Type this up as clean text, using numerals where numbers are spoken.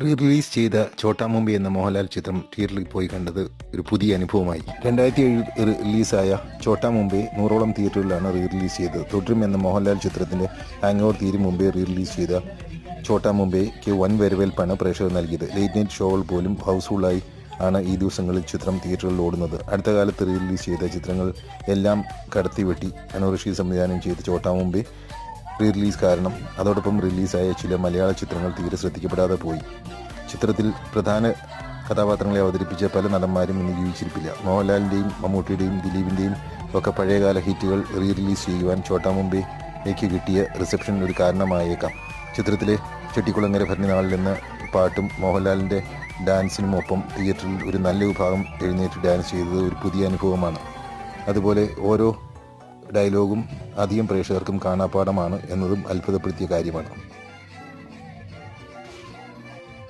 Release ചെയ്ത ഛോട്ടാ മുംബൈ എന്ന മോഹൻലാൽ ചിത്രം തിയേറ്ററിൽ പോയി കണ്ടത് ഒരു പുതിയ അനുഭവമായി. 2007 റിലീസായ ഛോട്ടാ മുംബൈ 100ഓളം തിയേറ്ററുകളിലാണ് റിലീസ് ചെയ്തത്. തുടരും എന്ന മോഹൻലാൽ ചിത്രത്തിന്റെ ഹാങ് ഓവർ തീരും മുമ്പേ റിലീസ് ചെയ്ത ഛോട്ടാ മുംബൈക്ക് വൻ വരവേൽപ്പാണ് പ്രേക്ഷകർ നൽകിയത്. ലേറ്റ് നൈറ്റ് ഷോകൾ പോലും ഹൗസ്ഫുള്ളായി ആണ് ഈ ദിവസങ്ങളിൽ ചിത്രം തിയേറ്ററുകളിൽ ഓടുന്നത്. അടുത്ത കാലത്ത് റിലീസ് ചെയ്ത ചിത്രങ്ങൾ എല്ലാം കടത്തിവെട്ടി അനൂർ റഷീദ് സംവിധാനം ചെയ്ത ഛോട്ടാ മുംബൈ റിലീസ് കാരണം അതോടൊപ്പം റിലീസായ ചില മലയാള ചിത്രങ്ങൾ തീരെ ശ്രദ്ധിക്കപ്പെടാതെ പോയി. ചിത്രത്തിൽ പ്രധാന കഥാപാത്രങ്ങളെ അവതരിപ്പിച്ച പല നടന്മാരും ഇന്ന് ജീവിച്ചിരിപ്പില്ല. മോഹൻലാലിൻ്റെയും മമ്മൂട്ടിയുടെയും ദിലീപിൻ്റെയും ഒക്കെ പഴയകാല ഹിറ്റുകൾ റിലീസ് ചെയ്യുവാൻ ഛോട്ടാ മുംബൈക്ക് കിട്ടിയ റിസപ്ഷൻ ഒരു കാരണമായേക്കാം. ചിത്രത്തിലെ ചെട്ടിക്കുളങ്ങര ഭരണിനാളിൽ എന്ന പാട്ടും മോഹൻലാലിൻ്റെ ഡാൻസിനുമൊപ്പം തിയേറ്ററിൽ ഒരു നല്ല വിഭാഗം എഴുന്നേറ്റ് ഡാൻസ് ചെയ്തത് ഒരു പുതിയ അനുഭവമാണ്. അതുപോലെ ഓരോ ഡയലോഗും അധികം പ്രേക്ഷകർക്കും കാണാപ്പാടമാണ് എന്നതും അത്ഭുതപ്പെടുത്തിയ കാര്യമാണ്.